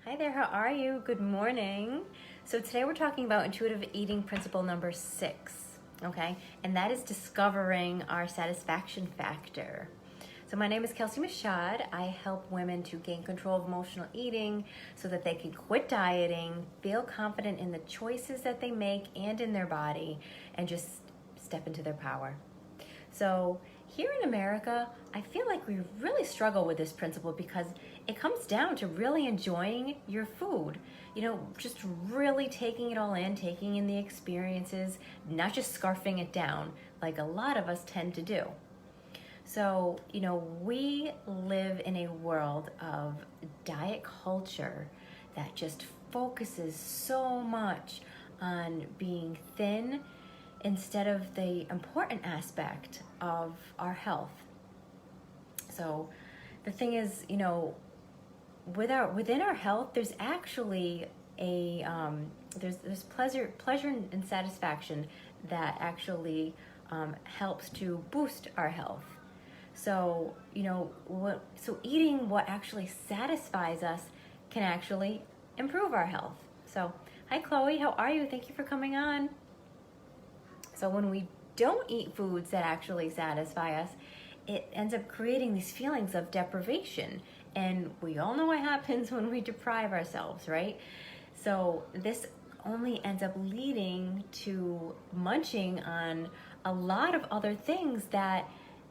Hi there, how are you? Good morning. So today we're talking about intuitive eating principle number 6, okay? And that is discovering our satisfaction factor. So my name is Kelsie Michaud. I help women to gain control of emotional eating so that they can quit dieting, feel confident in the choices that they make and in their body, and just step into their power. So here in America, I feel like we really struggle with this principle because it comes down to really enjoying your food. Just really taking it all in, taking in the experiences, not just scarfing it down like a lot of us tend to do. So, we live in a world of diet culture that just focuses so much on being thin instead of the important aspect of our health. So the thing is, within our health, there's actually there's pleasure and satisfaction that actually helps to boost our health. So so eating what actually satisfies us can actually improve our health. So hi Chloe, how are you? Thank you for coming on. So when we don't eat foods that actually satisfy us, it ends up creating these feelings of deprivation. And we all know what happens when we deprive ourselves, right? So this only ends up leading to munching on a lot of other things that,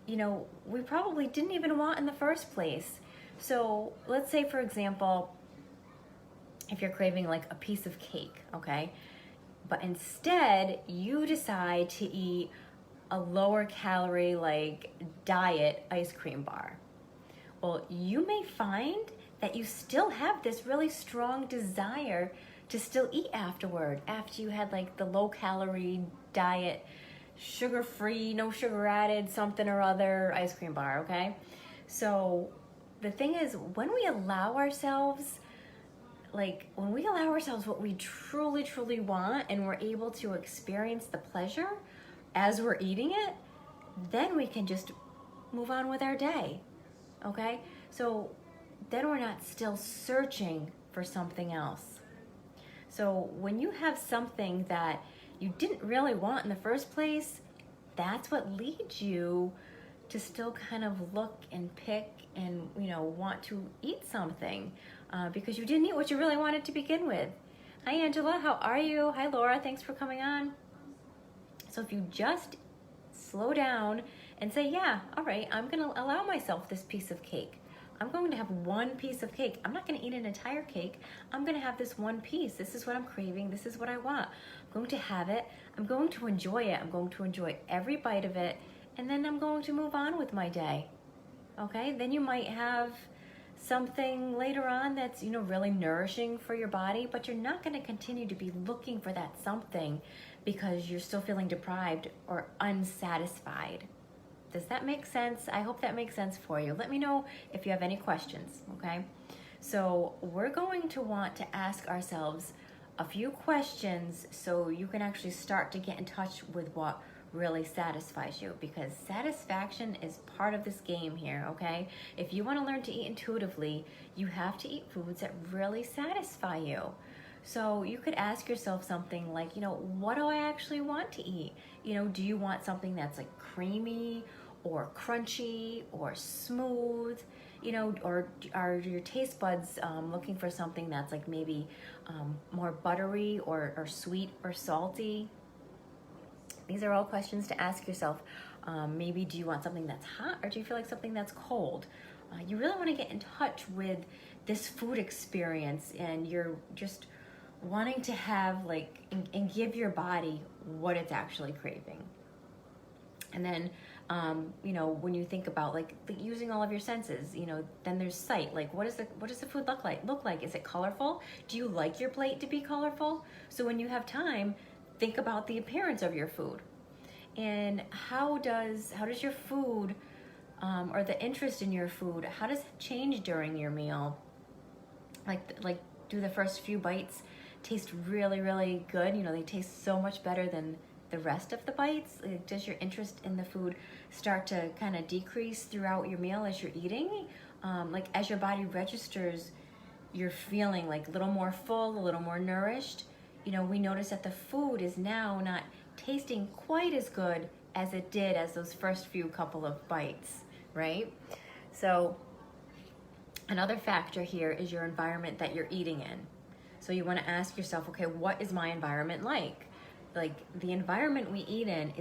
we probably didn't even want in the first place. So let's say, for example, if you're craving like a piece of cake, okay? But instead, you decide to eat a lower calorie, like diet ice cream bar. Well, you may find that you still have this really strong desire to still eat afterward, after you had like the low calorie diet, sugar free, no sugar added, something or other ice cream bar, okay? So the thing is, when we allow ourselves what we truly want and we're able to experience the pleasure as we're eating it, then we can just move on with our day, okay? So then we're not still searching for something else. So when you have something that you didn't really want in the first place, that's what leads you to still kind of look and pick and, want to eat something because you didn't eat what you really wanted to begin with. Hi, Angela. How are you? Hi, Laura. Thanks for coming on. So if you just slow down and say, yeah, all right, I'm going to allow myself this piece of cake. I'm going to have one piece of cake. I'm not going to eat an entire cake. I'm going to have this one piece. This is what I'm craving. This is what I want. I'm going to have it. I'm going to enjoy it. I'm going to enjoy every bite of it. And then I'm going to move on with my day. Okay? Then you might have something later on that's, really nourishing for your body, but you're not going to continue to be looking for that something because you're still feeling deprived or unsatisfied. Does that make sense? I hope that makes sense for you. Let me know if you have any questions, okay? So we're going to want to ask ourselves a few questions so you can actually start to get in touch with what really satisfies you, because satisfaction is part of this game here, okay? If you want to learn to eat intuitively, you have to eat foods that really satisfy you. So you could ask yourself something like, what do I actually want to eat? Do you want something that's like creamy or crunchy or smooth? Or are your taste buds looking for something that's like maybe more buttery or sweet or salty? These are all questions to ask yourself. Maybe do you want something that's hot or do you feel like something that's cold? You really want to get in touch with this food experience, and you're just wanting to have and give your body what it's actually craving. And then, when you think about using all of your senses, then there's sight. Like, what does the food look like? Is it colorful? Do you like your plate to be colorful? So when you have time, think about the appearance of your food, and how does your food or the interest in your food, how does it change during your meal? Like do the first few bites taste really, really good? They taste so much better than the rest of the bites. Does your interest in the food start to kind of decrease throughout your meal as you're eating? As your body registers you're feeling like a little more full, a little more nourished, we notice that the food is now not tasting quite as good as it did as those first few couple of bites, right? So another factor here is your environment that you're eating in. So you want to ask yourself, okay, what is my environment like? Like, the environment we eat in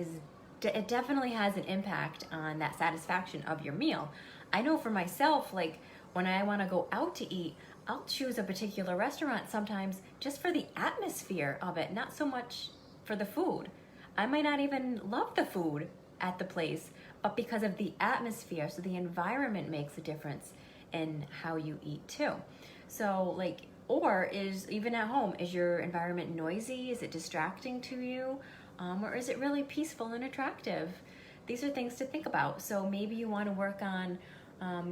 it definitely has an impact on that satisfaction of your meal. I know for myself, like when I want to go out to eat, I'll choose a particular restaurant sometimes just for the atmosphere of it, not so much for the food. I might not even love the food at the place, but because of the atmosphere, so the environment makes a difference in how you eat too. So or is, even at home, is your environment noisy? Is it distracting to you? Or is it really peaceful and attractive? These are things to think about. So maybe you want to work on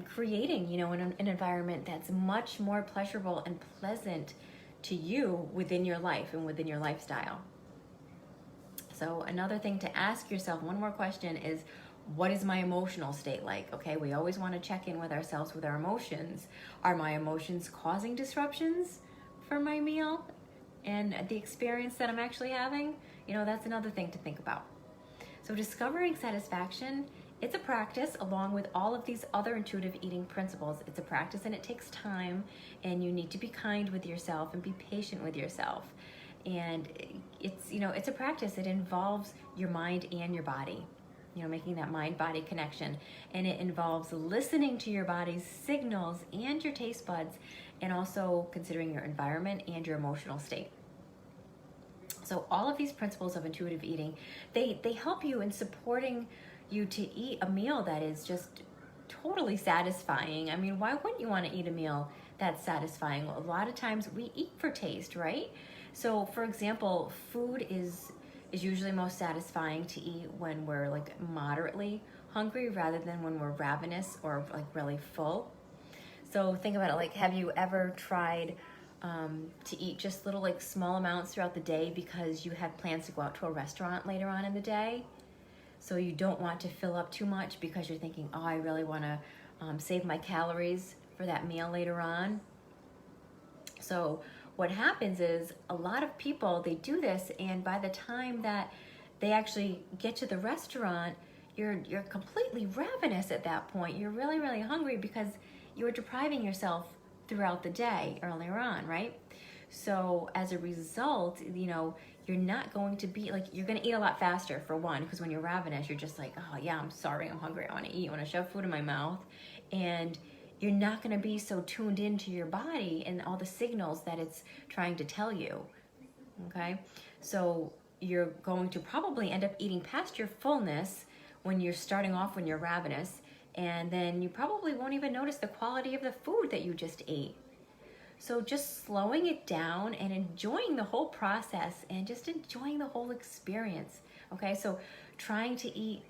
creating, an environment that's much more pleasurable and pleasant to you within your life and within your lifestyle. So another thing to ask yourself, one more question, is what is my emotional state like? Okay, we always want to check in with ourselves with our emotions. Are my emotions causing disruptions for my meal and the experience that I'm actually having? That's another thing to think about. So discovering satisfaction, it's a practice along with all of these other intuitive eating principles. It's a practice and it takes time, and you need to be kind with yourself and be patient with yourself. And it's a practice. It involves your mind and your body, making that mind-body connection. And it involves listening to your body's signals and your taste buds, and also considering your environment and your emotional state. So all of these principles of intuitive eating, they help you in supporting you to eat a meal that is just totally satisfying. I mean, why wouldn't you want to eat a meal that's satisfying? Well, a lot of times we eat for taste, right? So for example, food is usually most satisfying to eat when we're like moderately hungry rather than when we're ravenous or like really full. So think about it, like, have you ever tried to eat just little like small amounts throughout the day because you had plans to go out to a restaurant later on in the day? So you don't want to fill up too much because you're thinking, oh, I really want to save my calories for that meal later on. So what happens is a lot of people, they do this, and by the time that they actually get to the restaurant, you're completely ravenous at that point. You're really, really hungry because you were depriving yourself throughout the day earlier on, right? So as a result, you're not going to be like, you're going to eat a lot faster, for one, because when you're ravenous, you're just like, oh yeah, I'm sorry, I'm hungry, I want to eat, I want to shove food in my mouth. And you're not going to be so tuned into your body and all the signals that it's trying to tell you, okay? So you're going to probably end up eating past your fullness when you're starting off, when you're ravenous, and then you probably won't even notice the quality of the food that you just ate. So just slowing it down and enjoying the whole process and just enjoying the whole experience, okay? So trying to eat,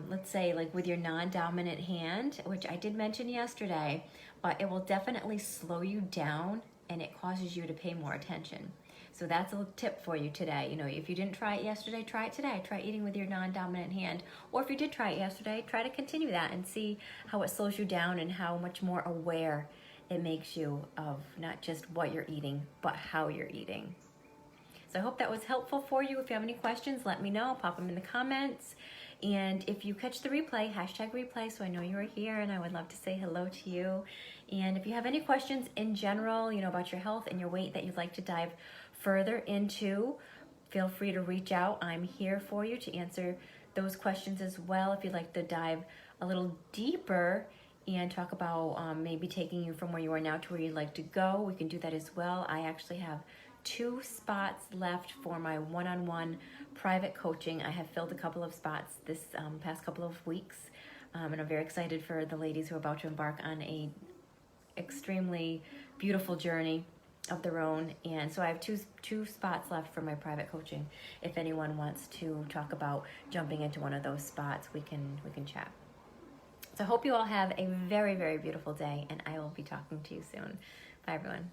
let's say like with your non-dominant hand, which I did mention yesterday, but it will definitely slow you down and it causes you to pay more attention. So that's a tip for you today. If you didn't try it yesterday, try it today. Try eating with your non-dominant hand. Or if you did try it yesterday, try to continue that and see how it slows you down and how much more aware it makes you of not just what you're eating, but how you're eating. So I hope that was helpful for you. If you have any questions, let me know. Pop them in the comments. And if you catch the replay, #replay, so I know you are here, and I would love to say hello to you. And if you have any questions in general, about your health and your weight that you'd like to dive further into, feel free to reach out. I'm here for you to answer those questions as well. If you'd like to dive a little deeper and talk about maybe taking you from where you are now to where you'd like to go, we can do that as well. I actually have 2 spots left for my one-on-one private coaching. I have filled a couple of spots this past couple of weeks, and I'm very excited for the ladies who are about to embark on a extremely beautiful journey of their own. And so I have two spots left for my private coaching. If anyone wants to talk about jumping into one of those spots, we can chat. So I hope you all have a very, very beautiful day, and I will be talking to you soon. Bye, everyone.